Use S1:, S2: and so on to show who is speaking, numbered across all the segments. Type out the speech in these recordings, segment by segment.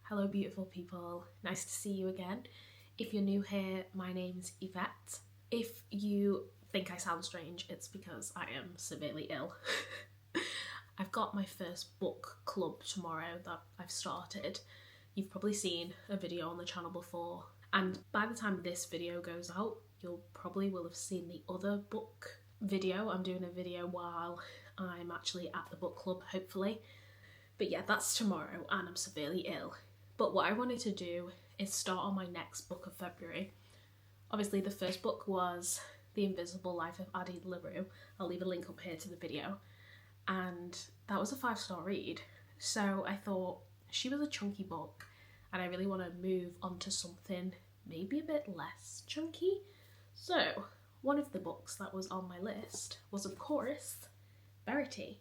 S1: Hello beautiful people, nice to see you again. If you're new here, my name's Yvette. If you think I sound strange, it's because I am severely ill. I've got my first book club tomorrow that I've started. You've probably seen a video on the channel before, and by the time this video goes out, you'll probably will have seen the other book video. I'm doing a video while I'm actually at the book club, hopefully. But yeah, that's tomorrow and I'm severely ill. But what I wanted to do is start on my next book of February. Obviously the first book was The Invisible Life of Addie LaRue. I'll leave a link up here to the video. And that was a 5-star read. So I thought she was a chunky book and I really want to move on to something maybe a bit less chunky. So one of the books that was on my list was, of course, Verity.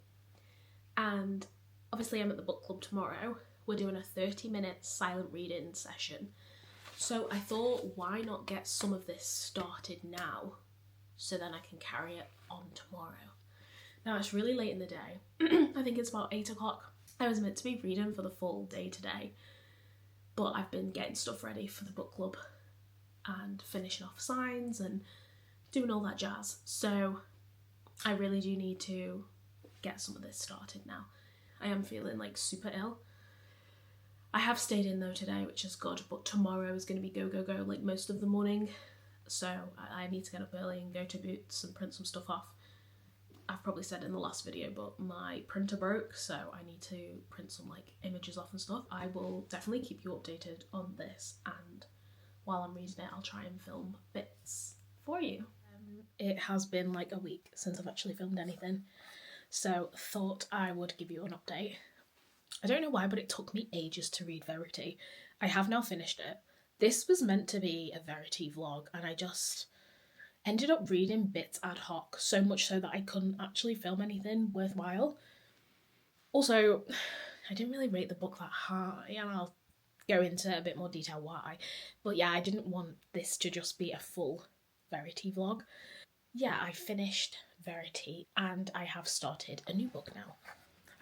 S1: And obviously I'm at the book club tomorrow. We're doing a 30-minute silent reading session. So I thought, why not get some of this started now so then I can carry it on tomorrow. Now it's really late in the day. I think it's about 8 o'clock. I was meant to be reading for the full day today, but I've been getting stuff ready for the book club and finishing off signs and doing all that jazz. So I really do need to get some of this started now. I am feeling like super ill. I have stayed in though today, which is good, but tomorrow is going to be go, go, go like most of the morning. So I need to get up early and go to Boots and print some stuff off. I've probably said it in the last video, but my printer broke, so I need to print some like images off and stuff. I will definitely keep you updated on this, and while I'm reading it, I'll try and film bits for you. It has been like a week since I've actually filmed anything, so thought I would give you an update. I don't know why, but it took me ages to read Verity. I have now finished it. This was meant to be a Verity vlog, and I just ended up reading bits ad hoc, so much so that I couldn't actually film anything worthwhile. Also, I didn't really rate the book that high, and I'll go into a bit more detail why. But yeah, I didn't want this to just be a full Verity vlog. Yeah, I finished Verity, and I have started a new book now.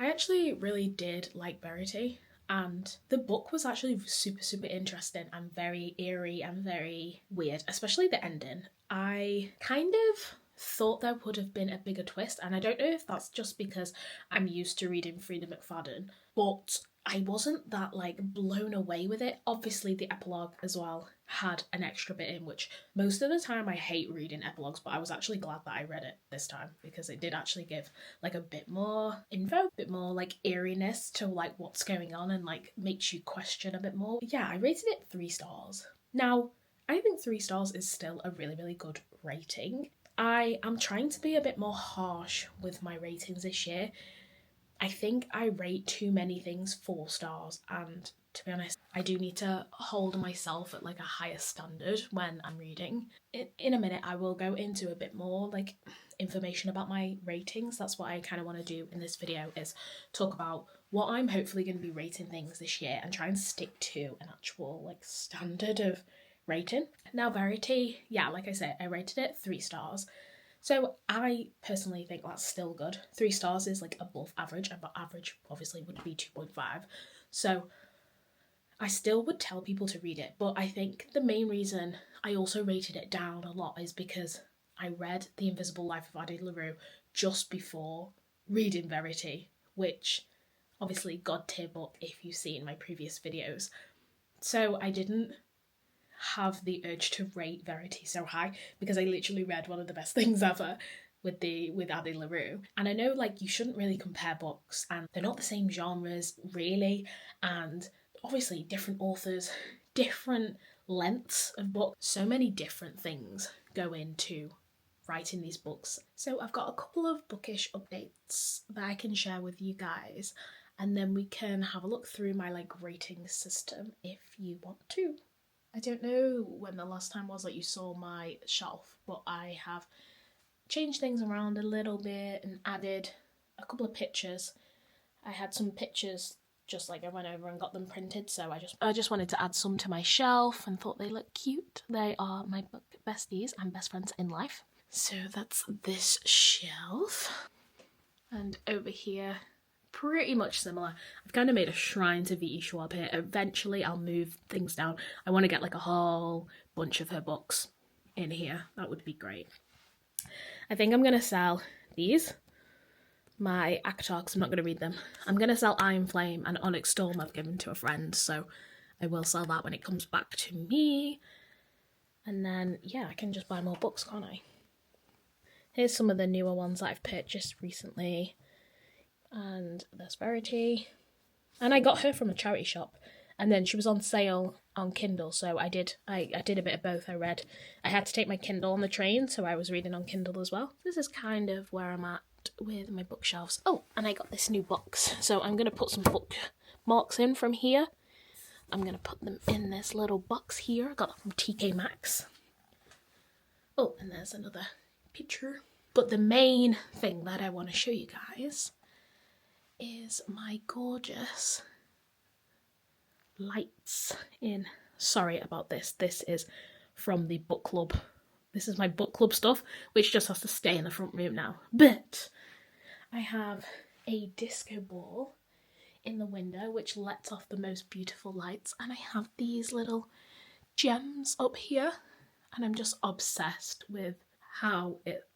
S1: I actually really did like Verity, and the book was actually super interesting and very eerie and very weird, especially the ending. I kind of thought there would have been a bigger twist, and I don't know if that's just because I'm used to reading Frida McFadden, but I wasn't that like blown away with it. Obviously the epilogue as well had an extra bit in, which most of the time I hate reading epilogues, but I was actually glad that I read it this time because it did actually give like a bit more info, a bit more like eeriness to like what's going on and like makes you question a bit more. Yeah, I rated it 3 stars. Now, I think 3 stars is still a really good rating. I am trying to be a bit more harsh with my ratings this year. I think I rate too many things 4 stars, and to be honest, I do need to hold myself at like a higher standard when I'm reading. In a minute I will go into a bit more like information about my ratings. That's what I kind of want to do in this video, is talk about what I'm hopefully going to be rating things this year and try and stick to an actual like standard of rating. Now Verity, yeah, like I said, I rated it 3 stars. So I personally think that's still good. 3 stars is like above average, but average obviously would be 2.5. So I still would tell people to read it, but I think the main reason I also rated it down a lot is because I read The Invisible Life of Addie LaRue just before reading Verity, which obviously god tier book if you've seen my previous videos. So I didn't have the urge to rate Verity so high because I literally read one of the best things ever with Addie LaRue. And I know like you shouldn't really compare books, and they're not the same genres really, and obviously different authors, different lengths of books, so many different things go into writing these books. So I've got a couple of bookish updates that I can share with you guys, and then we can have a look through my like rating system if you want to. I don't know when the last time was that you saw my shelf, but I have changed things around a little bit and added a couple of pictures. I had some pictures just like I went over and got them printed, so I just wanted to add some to my shelf and thought they look cute. They are my book besties and best friends in life. So that's this shelf. And over here pretty much similar. I've kind of made a shrine to V.E. Schwab here. Eventually I'll move things down. I want to get like a whole bunch of her books in here. That would be great. I think I'm going to sell these. My ACOTAR, because I'm not going to read them. I'm going to sell Iron Flame and Onyx Storm I've given to a friend, so I will sell that when it comes back to me. And then, yeah, I can just buy more books, can't I? Here's some of the newer ones that I've purchased recently. And there's Verity. And I got her from a charity shop. And then she was on sale on Kindle, so I did a bit of both. I had to take my Kindle on the train, so I was reading on Kindle as well. This is kind of where I'm at with my bookshelves. Oh, and I got this new box. So I'm going to put some bookmarks in from here. I'm going to put them in this little box here. I got that from TK Maxx. Oh, and there's another picture. But the main thing that I want to show you guys is my gorgeous lights in. Sorry about this. This is from the book club. This is my book club stuff, which just has to stay in the front room now. But I have a disco ball in the window, which lets off the most beautiful lights. And I have these little gems up here. And I'm just obsessed with how it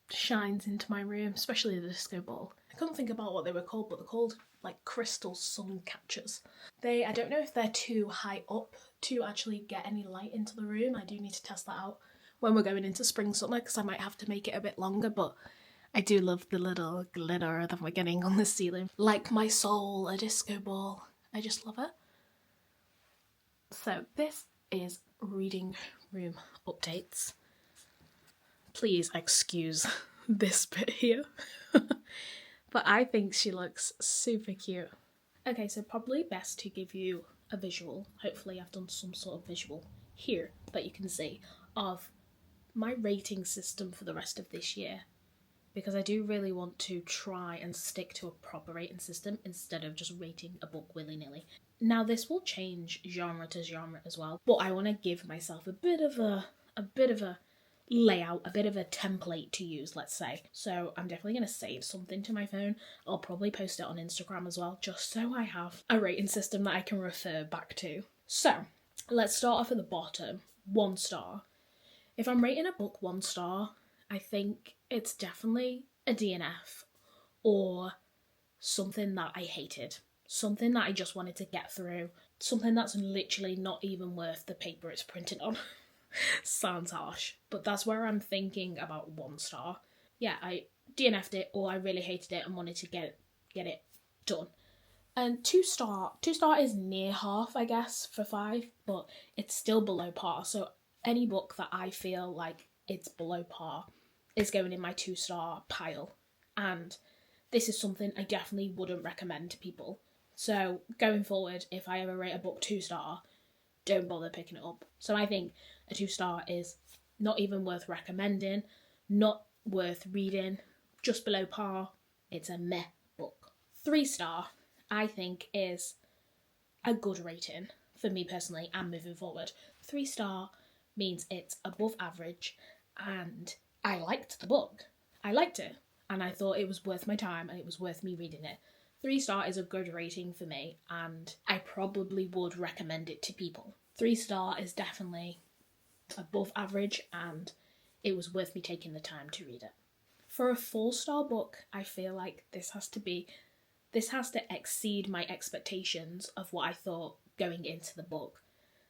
S1: shines into my room, especially the disco ball. I couldn't think about what they were called, but they're called like crystal sun catchers. I don't know if they're too high up to actually get any light into the room. I do need to test that out when we're going into spring summer, because I might have to make it a bit longer, but I do love the little glitter that we're getting on the ceiling. Like my soul, a disco ball. I just love it. So this is reading room updates. Please excuse this bit here. But I think she looks super cute. Okay, so probably best to give you a visual. Hopefully I've done some sort of visual here that you can see of my rating system for the rest of this year. Because I do really want to try and stick to a proper rating system instead of just rating a book willy-nilly. Now this will change genre to genre as well, but I want to give myself a bit of a layout, a bit of a template to use, let's say. So I'm definitely going to save something to my phone. I'll probably post it on Instagram as well, just so I have a rating system that I can refer back to. So let's start off at the bottom. 1 star. If I'm rating a book 1 star, I think it's definitely a DNF or something that I hated. Something that I just wanted to get through. Something that's literally not even worth the paper it's printed on. Sounds harsh, but that's where I'm thinking about 1 star. Yeah, I DNF'd it, or I really hated it and wanted to get it done. And 2 star is near half, I guess, for 5, but it's still below par. So any book that I feel like it's below par is going in my 2 star pile. And this is something I definitely wouldn't recommend to people. So going forward, if I ever rate a book 2 star, don't bother picking it up. So I think a 2 star is not even worth recommending, not worth reading, just below par. It's a meh book. 3 star, I think, is a good rating for me personally and moving forward. 3 star means it's above average and I liked the book. I liked it and I thought it was worth my time and it was worth me reading it. 3 star is a good rating for me and I probably would recommend it to people. 3 star is definitely above average and it was worth me taking the time to read it. For a 4 star book, I feel like this has to exceed my expectations of what I thought going into the book.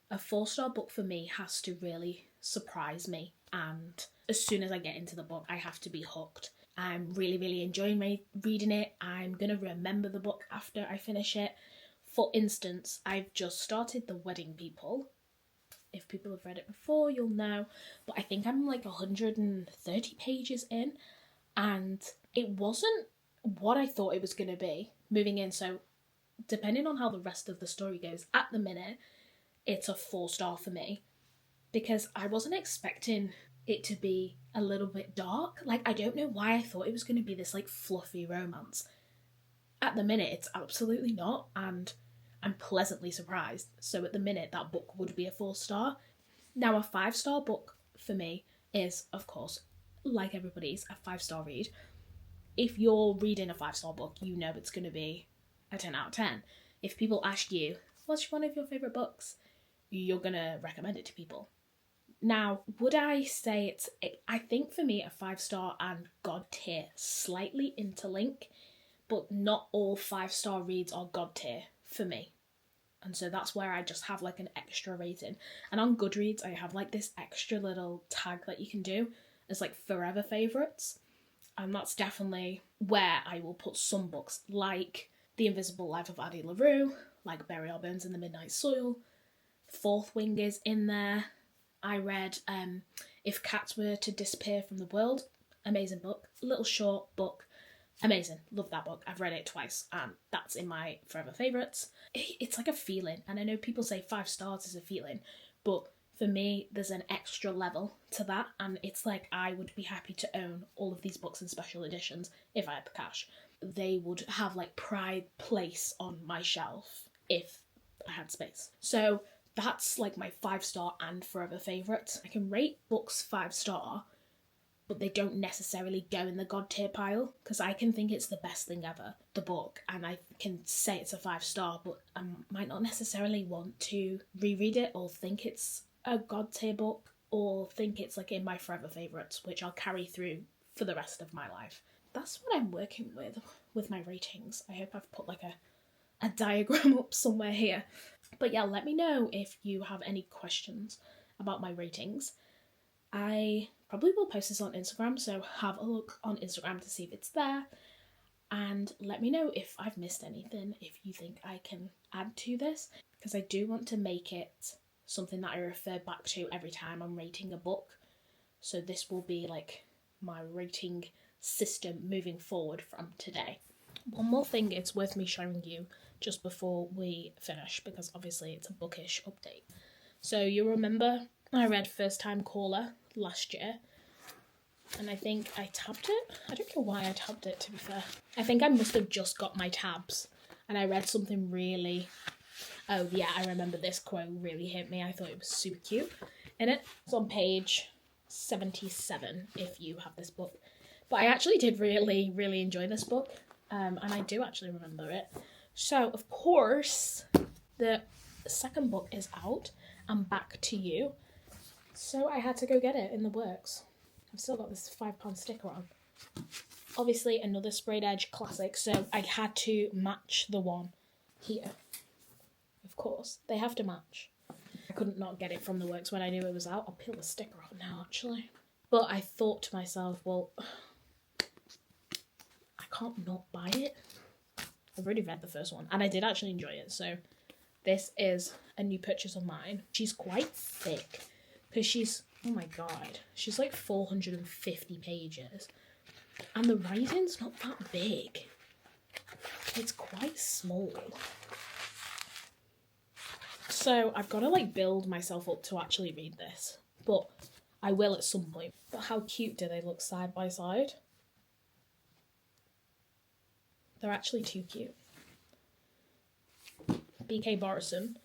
S1: A 4 star book for me has to really surprise me, and as soon as I get into the book, I have to be hooked. I'm really, really enjoying reading it. I'm going to remember the book after I finish it. For instance, I've just started The Wedding People. If people have read it before, you'll know. But I think I'm like 130 pages in, and it wasn't what I thought it was going to be moving in. So depending on how the rest of the story goes, at the minute, it's a 4 star for me. Because I wasn't expecting it to be a little bit dark. Like, I don't know why I thought it was going to be this like fluffy romance. At the minute, it's absolutely not, and I'm pleasantly surprised. So at the minute, that book would be a 4 star. Now, a 5 star book for me is, of course, like everybody's, a 5 star read. if you're reading a 5-star book, you know it's going to be a 10 out of 10. If people ask you, what's one of your favourite books? You're going to recommend it to people. Now, would I say I think for me, a 5-star and God tier slightly interlink, but not all 5-star reads are God tier for me. And so that's where I just have like an extra rating. And on Goodreads, I have like this extra little tag that you can do as like forever favourites. And that's definitely where I will put some books like The Invisible Life of Addie LaRue, like Bury Our Bones in the Midnight Soil. Fourth Wing is in there. I read If Cats Were to Disappear from the World. Amazing book. Little short book. Amazing. Love that book. I've read it twice and that's in my forever favourites. It's like a feeling. And I know people say 5 stars is a feeling, but for me, there's an extra level to that. And it's like I would be happy to own all of these books in special editions if I had the cash. They would have like pride place on my shelf if I had space. So that's like my 5-star and forever favourite. I can rate books 5-star, but they don't necessarily go in the God tier pile, because I can think it's the best thing ever, the book, and I can say it's a 5-star, but I might not necessarily want to reread it or think it's a God tier book or think it's like in my forever favourites, which I'll carry through for the rest of my life. That's what I'm working with my ratings. I hope I've put like a diagram up somewhere here. But yeah, let me know if you have any questions about my ratings. I probably will post this on Instagram, so have a look on Instagram to see if it's there. And let me know if I've missed anything, if you think I can add to this, because I do want to make it something that I refer back to every time I'm rating a book. So this will be like my rating system moving forward from today. One more thing it's worth me showing you just before we finish, because obviously it's a Bookish update. So you remember I read First Time Caller last year, and I think I tabbed it. I don't know why I tabbed it, to be fair. I think I must have just got my tabs, and I read something really... Oh yeah, I remember this quote really hit me. I thought it was super cute in it. It's on page 77 if you have this book. But I actually did really, really enjoy this book, and I do actually remember it. So, of course, the second book is out, and Back to You. So I had to go get it in the works. I've still got this £5 sticker on. Obviously, another sprayed edge classic, so I had to match the one here. Of course, they have to match. I couldn't not get it from the works when I knew it was out. I'll peel the sticker off now, actually. But I thought to myself, well, I can't not buy it. I've already read the first one, and I did actually enjoy it, so this is a new purchase of mine. She's quite thick, because she's, oh my god, she's like 450 pages, and the writing's not that big. It's quite small. So I've got to like build myself up to actually read this, but I will at some point. But how cute do they look side by side? They're actually too cute. BK Borison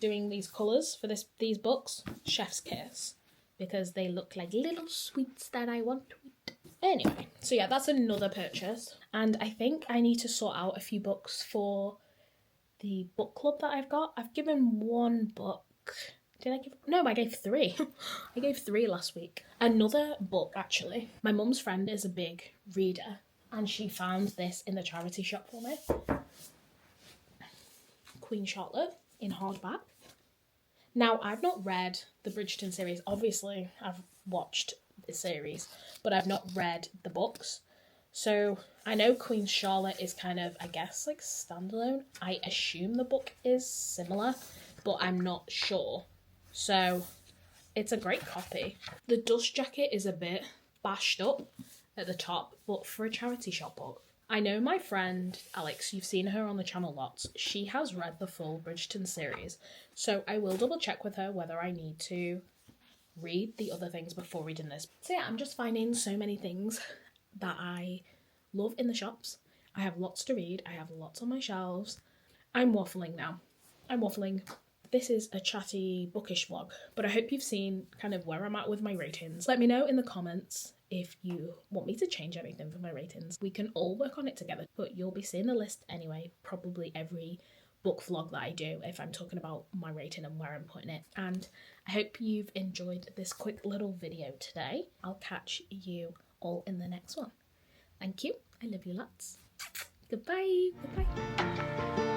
S1: doing these colours for these books. Chef's kiss. Because they look like little sweets that I want to eat. Anyway, so yeah, that's another purchase. And I think I need to sort out a few books for the book club that I've got. I've given one book. Did I give... No, I gave 3. I gave 3 last week. Another book, actually. My mum's friend is a big reader, and she found this in the charity shop for me. Queen Charlotte in hardback. Now, I've not read the Bridgerton series. Obviously, I've watched the series, but I've not read the books. So, I know Queen Charlotte is kind of, I guess, like standalone. I assume the book is similar, but I'm not sure. So, it's a great copy. The dust jacket is a bit bashed up at the top, but for a charity shop book. I know my friend Alex, you've seen her on the channel lots, she has read the full Bridgerton series, so I will double check with her whether I need to read the other things before reading this. So yeah, I'm just finding so many things that I love in the shops. I have lots to read, I have lots on my shelves. I'm waffling now. I'm waffling. This is a chatty bookish vlog, but I hope you've seen kind of where I'm at with my ratings. Let me know in the comments if you want me to change anything for my ratings. We can all work on it together, but you'll be seeing a list anyway, probably every book vlog that I do if I'm talking about my rating and where I'm putting it. And I hope you've enjoyed this quick little video today. I'll catch you all in the next one. Thank you. I love you lots. Goodbye. Goodbye.